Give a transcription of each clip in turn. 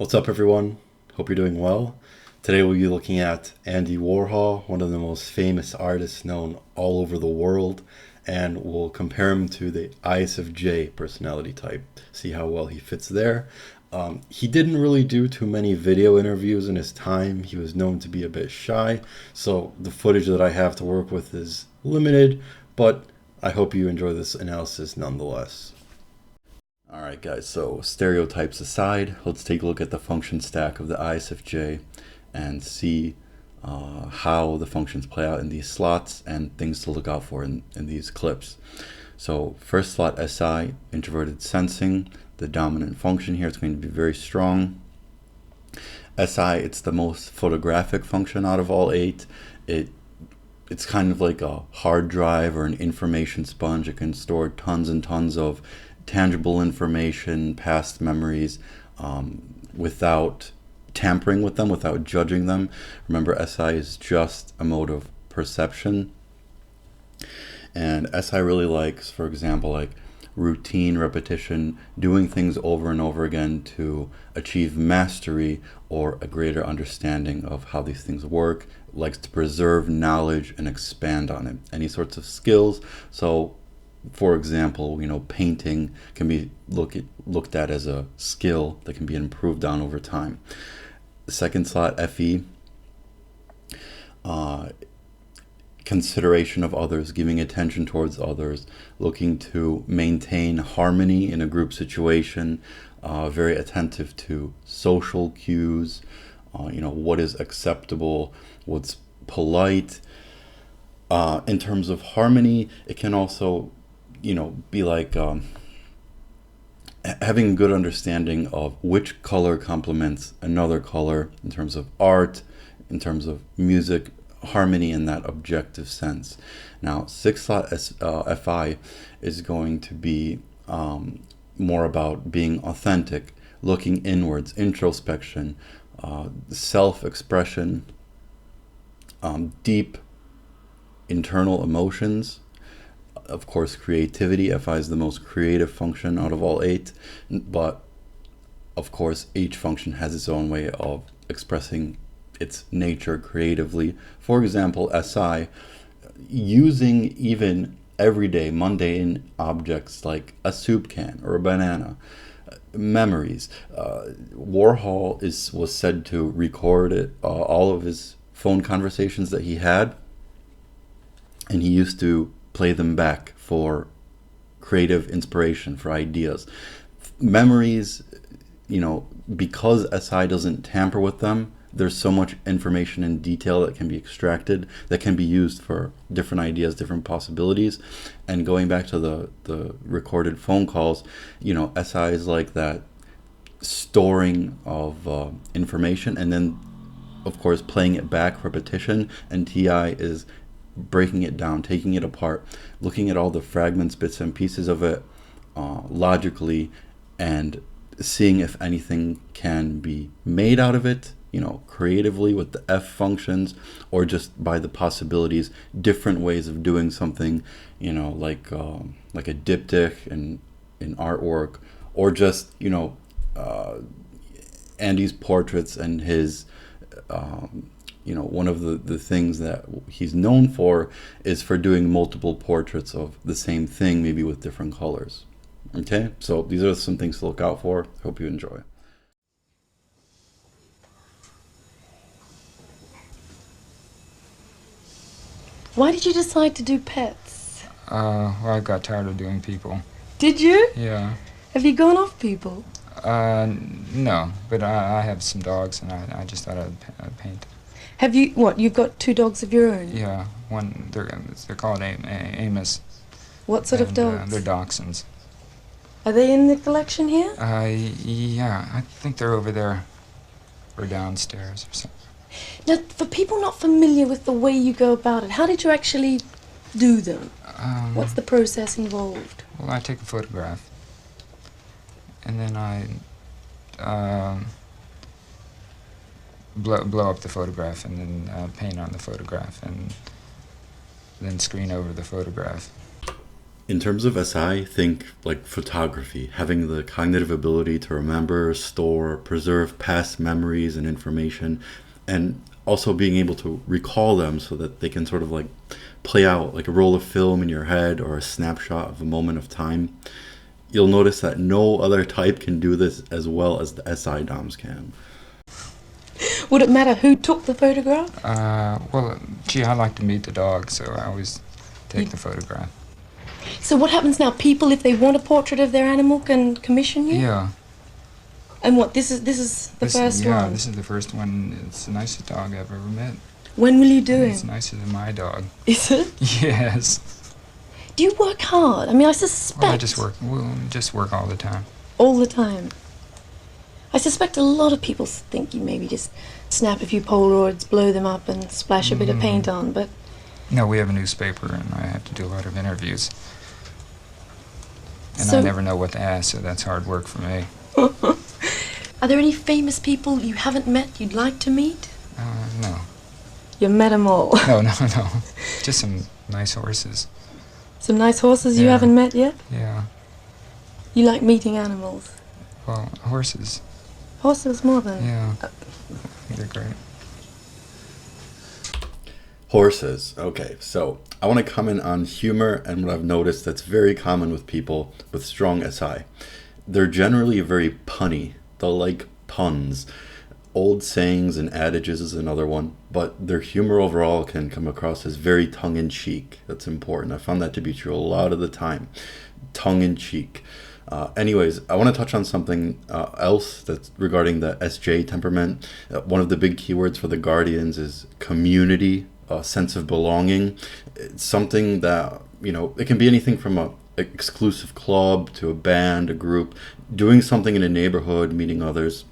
What's up, everyone? Hope you're doing well. Today we'll be looking at Andy Warhol, one of the most famous artists known all over the world, and we'll compare him to the ISFJ personality type, see how well he fits there. He didn't really do too many video interviews in his time. He was known to be a bit shy, so the footage that I have to work with is limited, but I hope you enjoy this analysis nonetheless. Alright guys, so stereotypes aside, let's take a look at the function stack of the ISFJ and see how the functions play out in these slots and things to look out for in these clips. So first slot SI, introverted sensing, the dominant function here, it's going to be very strong. SI, it's the most photographic function out of all 8. It's kind of like a hard drive or an information sponge. It can store tons and tons of tangible information, past memories, without tampering with them, without judging them. Remember, SI is just a mode of perception. And SI really likes, for example, like routine repetition, doing things over and over again to achieve mastery or a greater understanding of how these things work. Likes to preserve knowledge and expand on it. Any sorts of skills. So for example, painting can be looked at as a skill that can be improved on over time. The second slot, FE, consideration of others, giving attention towards others, looking to maintain harmony in a group situation, very attentive to social cues, what is acceptable, what's polite. In terms of harmony, it can also be like having a good understanding of which color complements another color in terms of art, in terms of music, harmony in that objective sense. Now, 6 slot FI is going to be more about being authentic, looking inwards, introspection, self-expression, deep internal emotions. Of course, creativity. FI is the most creative function out of all 8, but of course each function has its own way of expressing its nature creatively. For example, SI, using even everyday mundane objects like a soup can or a banana, memories. Warhol was said to record all of his phone conversations that he had, and he used to play them back for creative inspiration, for ideas. Memories, because SI doesn't tamper with them, there's so much information and detail that can be extracted, that can be used for different ideas, different possibilities. And going back to the recorded phone calls, SI is like that storing of information, and then of course playing it back, repetition, and TI is breaking it down, taking it apart, looking at all the fragments, bits and pieces of it logically, and seeing if anything can be made out of it, creatively with the F functions, or just by the possibilities, different ways of doing something, like a diptych in artwork, or just Andy's portraits and his one of the things that he's known for is for doing multiple portraits of the same thing, maybe with different colors. Okay, so these are some things to look out for. Hope you enjoy. Why did you decide to do pets? Well, I got tired of doing people. Did you? Yeah. Have you gone off people? No, but I have some dogs, and I just thought I'd paint. Have you, you've got 2 dogs of your own? Yeah, one, they're called Amos. What sort of dogs? They're dachshunds. Are they in the collection here? Yeah, I think they're over there, or downstairs or something. Now, for people not familiar with the way you go about it, how did you actually do them? What's the process involved? Well, I take a photograph, and then I blow up the photograph, and then paint on the photograph, and then screen over the photograph. In terms of SI, think like photography, having the cognitive ability to remember, store, preserve past memories and information, and also being able to recall them so that they can sort of like play out like a roll of film in your head or a snapshot of a moment of time. You'll notice that no other type can do this as well as the SI DOMs can. Would it matter who took the photograph? Well, gee, I like to meet the dog, so I always take the photograph. So what happens now? People, if they want a portrait of their animal, can commission you? Yeah. And what, this is the first yeah, one? this is the first one. It's the nicest dog I've ever met. When will you do It's it? nicer than my dog. Is it? Yes. Do you work hard? I mean, I suspect... Well, I just work all the time. All the time. I suspect a lot of people think you maybe just snap a few Polaroids, blow them up and splash a bit of paint on, but... No, we have a newspaper and I have to do a lot of interviews. And So- I never know what to ask, so that's hard work for me. Are there any famous people you haven't met you'd like to meet? No. You've met them all. No. Just some nice horses. Some nice horses you Yeah. haven't met yet? Yeah. You like meeting animals? Well, horses. Horses more than... Yeah. They're great. Horses. Okay, so I want to comment on humor and what I've noticed that's very common with people with strong SI. They're generally very punny. They'll like puns. Old sayings and adages is another one, but their humor overall can come across as very tongue-in-cheek. That's important. I found that to be true a lot of the time. Tongue-in-cheek. Anyways, I want to touch on something else that's regarding the SJ temperament. One of the big keywords for the Guardians is community, a sense of belonging. It's something that, it can be anything from a exclusive club to a band, a group, doing something in a neighborhood, meeting others.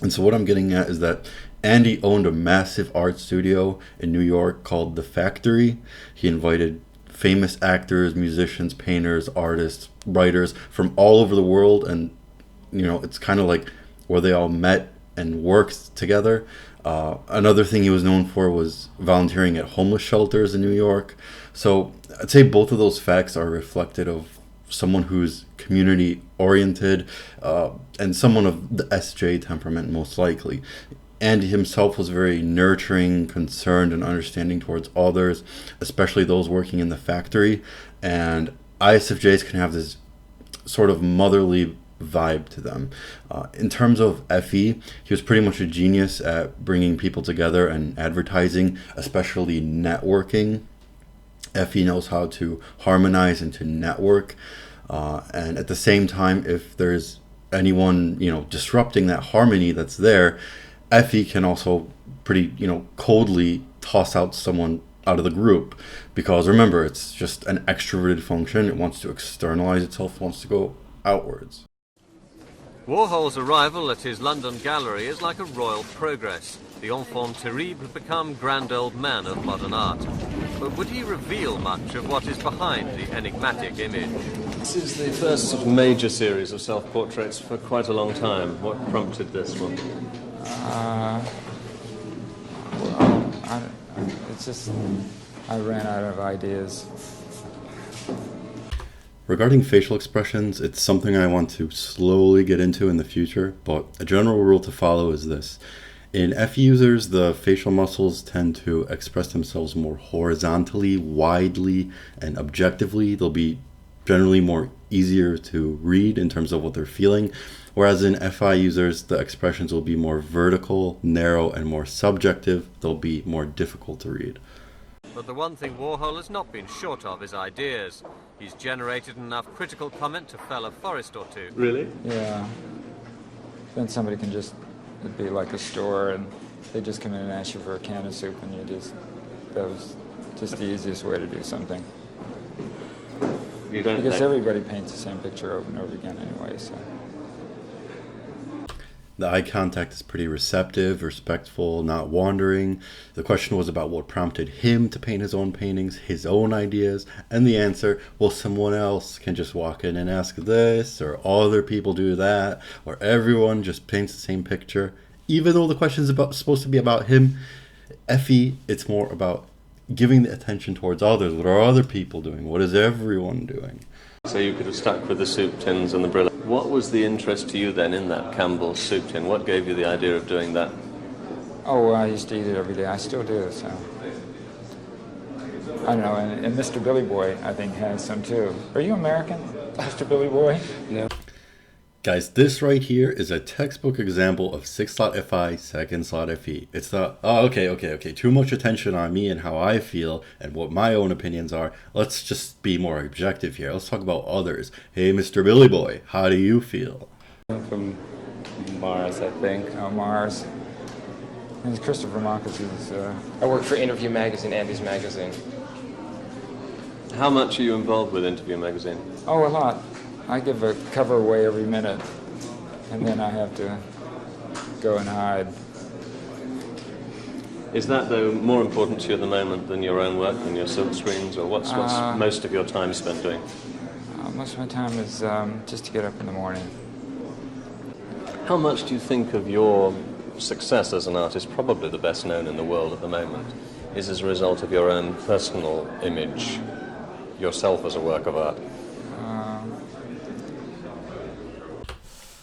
And so what I'm getting at is that Andy owned a massive art studio in New York called The Factory. He invited famous actors, musicians, painters, artists, writers from all over the world, and it's kind of like where they all met and worked together. Another thing he was known for was volunteering at homeless shelters in New York. So I'd say both of those facts are reflected of someone who's community oriented and someone of the SJ temperament most likely. Andy himself was very nurturing, concerned, and understanding towards others, especially those working in the factory. And ISFJs can have this sort of motherly vibe to them. In terms of FE, he was pretty much a genius at bringing people together and advertising, especially networking. FE knows how to harmonize and to network. And at the same time, if there's anyone, disrupting that harmony that's there, FE can also pretty, coldly toss out someone out of the group, because remember, it's just an extroverted function. It wants to externalize itself, wants to go outwards. Warhol's arrival at his London gallery is like a royal progress. The enfant terrible had become grand old man of modern art. But would he reveal much of what is behind the enigmatic image? This is the first sort of major series of self-portraits for quite a long time. What prompted this one? It's just I ran out of ideas. Regarding facial expressions, it's something I want to slowly get into in the future, but a general rule to follow is this. In F users, the facial muscles tend to express themselves more horizontally, widely, and objectively. They'll be generally more easier to read in terms of what they're feeling, whereas in FI users, the expressions will be more vertical, narrow, and more subjective. They'll be more difficult to read. But the one thing Warhol has not been short of is ideas. He's generated enough critical comment to fell a forest or two. Really? Yeah. Then somebody can just, it'd be like a store and they just come in and ask you for a can of soup and that was just the easiest way to do something. Because everybody paints the same picture over and over again anyway, so. The eye contact is pretty receptive, respectful, not wandering. The question was about what prompted him to paint his own paintings, his own ideas, and the answer, well, someone else can just walk in and ask this, or other people do that, or everyone just paints the same picture. Even though the question is supposed to be about him, FE, it's more about giving the attention towards others. What are other people doing? What is everyone doing? So you could have stuck with the soup tins and the Brillo. What was the interest to you then in that Campbell soup tin? What gave you the idea of doing that? Oh, I used to eat it every day. I still do, so. I don't know, and Mr. Billy Boy, I think, has some too. Are you American, Mr. Billy Boy? No. Guys, this right here is a textbook example of 6-slot FI, 2nd-slot FE. It's the, oh, okay, too much attention on me and how I feel and what my own opinions are. Let's just be more objective here. Let's talk about others. Hey, Mr. Billy Boy, how do you feel? I'm from Mars, I think. Oh, Mars. And Christopher Marcus is... I work for Interview Magazine, Andy's magazine. How much are you involved with Interview Magazine? Oh, a lot. I give a cover away every minute, and then I have to go and hide. Is that, though, more important to you at the moment than your own work and your silkscreens, or what's most of your time spent doing? Most of my time is just to get up in the morning. How much do you think of your success as an artist, probably the best known in the world at the moment, is as a result of your own personal image, yourself as a work of art?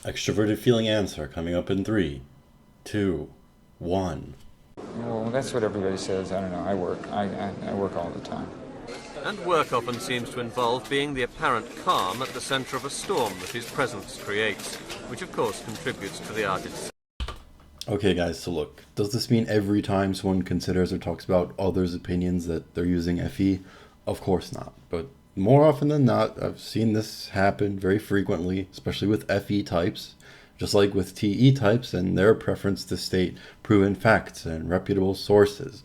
Extroverted feeling answer coming up in 3, 2, 1. Well, that's what everybody says. I don't know. I work. I work all the time. And work often seems to involve being the apparent calm at the centre of a storm that his presence creates, which of course contributes to the art itself. Okay guys, so look, does this mean every time someone considers or talks about others' opinions that they're using FE? Of course not, but more often than not, I've seen this happen very frequently, especially with FE types, just like with TE types and their preference to state proven facts and reputable sources.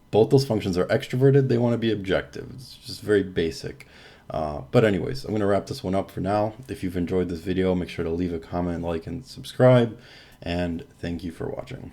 Both those functions are extroverted, they want to be objective. It's just very basic. But anyways, I'm going to wrap this one up for now. If you've enjoyed this video, make sure to leave a comment, like, and subscribe. And thank you for watching.